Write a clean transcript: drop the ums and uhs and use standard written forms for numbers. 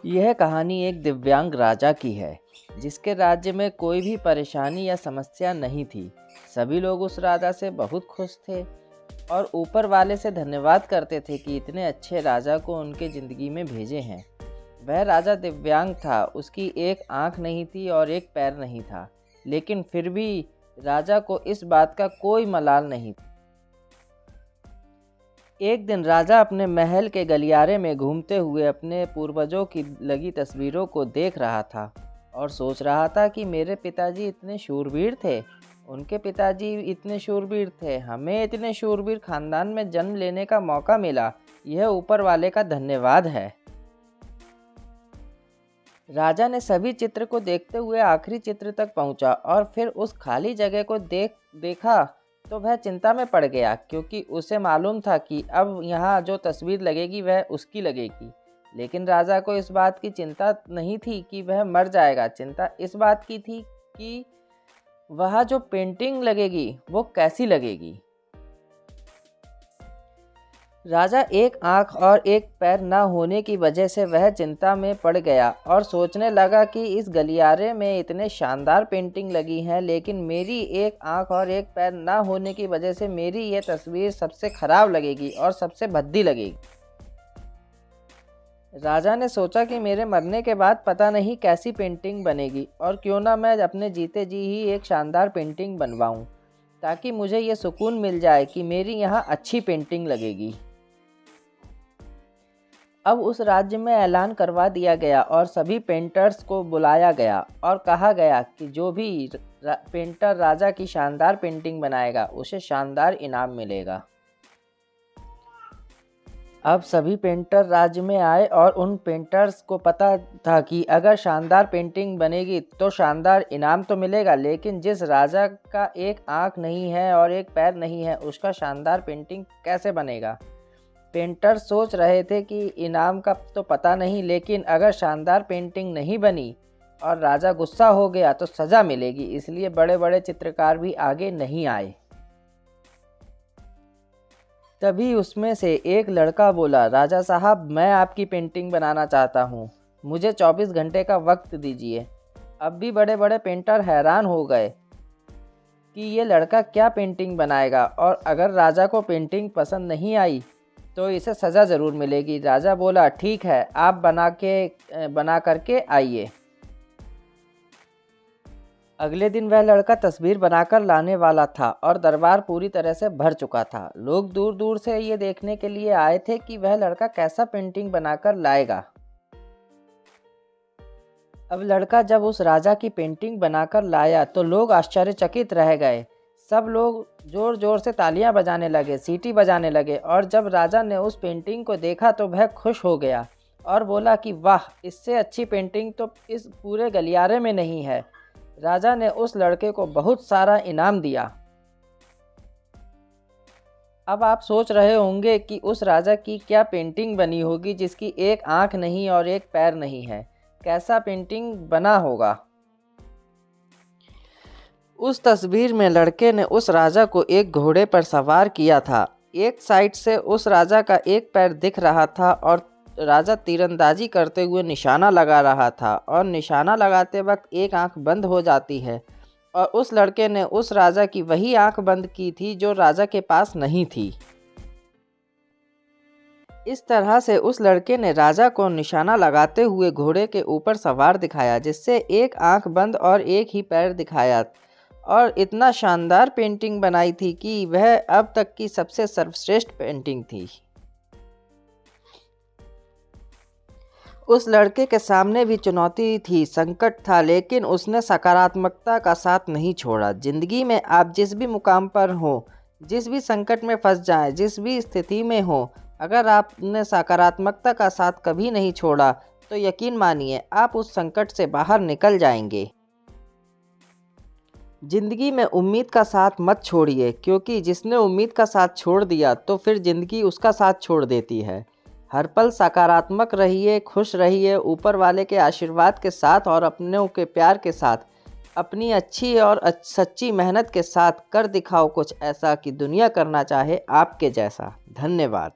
यह कहानी एक दिव्यांग राजा की है जिसके राज्य में कोई भी परेशानी या समस्या नहीं थी। सभी लोग उस राजा से बहुत खुश थे और ऊपर वाले से धन्यवाद करते थे कि इतने अच्छे राजा को उनके ज़िंदगी में भेजे हैं। वह राजा दिव्यांग था, उसकी एक आँख नहीं थी और एक पैर नहीं था, लेकिन फिर भी राजा को इस बात का कोई मलाल नहीं था। एक दिन राजा अपने महल के गलियारे में घूमते हुए अपने पूर्वजों की लगी तस्वीरों को देख रहा था और सोच रहा था कि मेरे पिताजी इतने शूरवीर थे, उनके पिताजी इतने शूरवीर थे, हमें इतने शूरवीर खानदान में जन्म लेने का मौका मिला। यह ऊपर वाले का धन्यवाद है। राजा ने सभी चित्र को देखते हुए आखिरी चित्र तक पहुंचा और फिर उस खाली जगह को देखा तो वह चिंता में पड़ गया, क्योंकि उसे मालूम था कि अब यहाँ जो तस्वीर लगेगी वह उसकी लगेगी। लेकिन राजा को इस बात की चिंता नहीं थी कि वह मर जाएगा। चिंता इस बात की थी कि वहाँ जो पेंटिंग लगेगी वो कैसी लगेगी। राजा एक आंख और एक पैर न होने की वजह से वह चिंता में पड़ गया और सोचने लगा कि इस गलियारे में इतने शानदार पेंटिंग लगी हैं, लेकिन मेरी एक आंख और एक पैर न होने की वजह से मेरी ये तस्वीर सबसे ख़राब लगेगी और सबसे भद्दी लगेगी। राजा ने सोचा कि मेरे मरने के बाद पता नहीं कैसी पेंटिंग बनेगी और क्यों ना मैं अपने जीते जी ही एक शानदार पेंटिंग बनवाऊं, ताकि मुझे ये सुकून मिल जाए कि मेरी यहाँ अच्छी पेंटिंग लगेगी। अब उस राज्य में ऐलान करवा दिया गया और सभी पेंटर्स को बुलाया गया और कहा गया कि जो भी पेंटर राजा की शानदार पेंटिंग बनाएगा उसे शानदार इनाम मिलेगा। अब सभी पेंटर राज्य में आए और उन पेंटर्स को पता था कि अगर शानदार पेंटिंग बनेगी तो शानदार इनाम तो मिलेगा, लेकिन जिस राजा का एक आँख नहीं है और एक पैर नहीं है उसका शानदार पेंटिंग कैसे बनेगा। पेंटर सोच रहे थे कि इनाम का तो पता नहीं, लेकिन अगर शानदार पेंटिंग नहीं बनी और राजा गुस्सा हो गया तो सज़ा मिलेगी, इसलिए बड़े बड़े चित्रकार भी आगे नहीं आए। तभी उसमें से एक लड़का बोला, राजा साहब, मैं आपकी पेंटिंग बनाना चाहता हूँ, मुझे 24 घंटे का वक्त दीजिए। अब भी बड़े बड़े पेंटर हैरान हो गए कि ये लड़का क्या पेंटिंग बनाएगा, और अगर राजा को पेंटिंग पसंद नहीं आई तो इसे सज़ा ज़रूर मिलेगी। राजा बोला, ठीक है, आप बना करके आइए। अगले दिन वह लड़का तस्वीर बनाकर लाने वाला था और दरबार पूरी तरह से भर चुका था। लोग दूर दूर से ये देखने के लिए आए थे कि वह लड़का कैसा पेंटिंग बनाकर लाएगा। अब लड़का जब उस राजा की पेंटिंग बनाकर लाया तो लोग आश्चर्यचकित रह गए। सब लोग ज़ोर ज़ोर से तालियां बजाने लगे, सीटी बजाने लगे, और जब राजा ने उस पेंटिंग को देखा तो वह खुश हो गया और बोला कि वाह, इससे अच्छी पेंटिंग तो इस पूरे गलियारे में नहीं है। राजा ने उस लड़के को बहुत सारा इनाम दिया। अब आप सोच रहे होंगे कि उस राजा की क्या पेंटिंग बनी होगी जिसकी एक आँख नहीं और एक पैर नहीं है, कैसा पेंटिंग बना होगा। उस तस्वीर में लड़के ने उस राजा को एक घोड़े पर सवार किया था। एक साइड से उस राजा का एक पैर दिख रहा था और राजा तीरंदाजी करते हुए निशाना लगा रहा था, और निशाना लगाते वक्त एक आंख बंद हो जाती है, और उस लड़के ने उस राजा की वही आंख बंद की थी जो राजा के पास नहीं थी। इस तरह से उस लड़के ने राजा को निशाना लगाते हुए घोड़े के ऊपर सवार दिखाया, जिससे एक आंख बंद और एक ही पैर दिखाया, और इतना शानदार पेंटिंग बनाई थी कि वह अब तक की सबसे सर्वश्रेष्ठ पेंटिंग थी। उस लड़के के सामने भी चुनौती थी, संकट था, लेकिन उसने सकारात्मकता का साथ नहीं छोड़ा। जिंदगी में आप जिस भी मुकाम पर हो, जिस भी संकट में फंस जाएं, जिस भी स्थिति में हो, अगर आपने सकारात्मकता का साथ कभी नहीं छोड़ा तो यकीन मानिए आप उस संकट से बाहर निकल जाएंगे। ज़िंदगी में उम्मीद का साथ मत छोड़िए, क्योंकि जिसने उम्मीद का साथ छोड़ दिया तो फिर ज़िंदगी उसका साथ छोड़ देती है। हर पल सकारात्मक रहिए, खुश रहिए, ऊपर वाले के आशीर्वाद के साथ और अपनों के प्यार के साथ, अपनी अच्छी और सच्ची मेहनत के साथ कर दिखाओ कुछ ऐसा कि दुनिया करना चाहे आपके जैसा। धन्यवाद।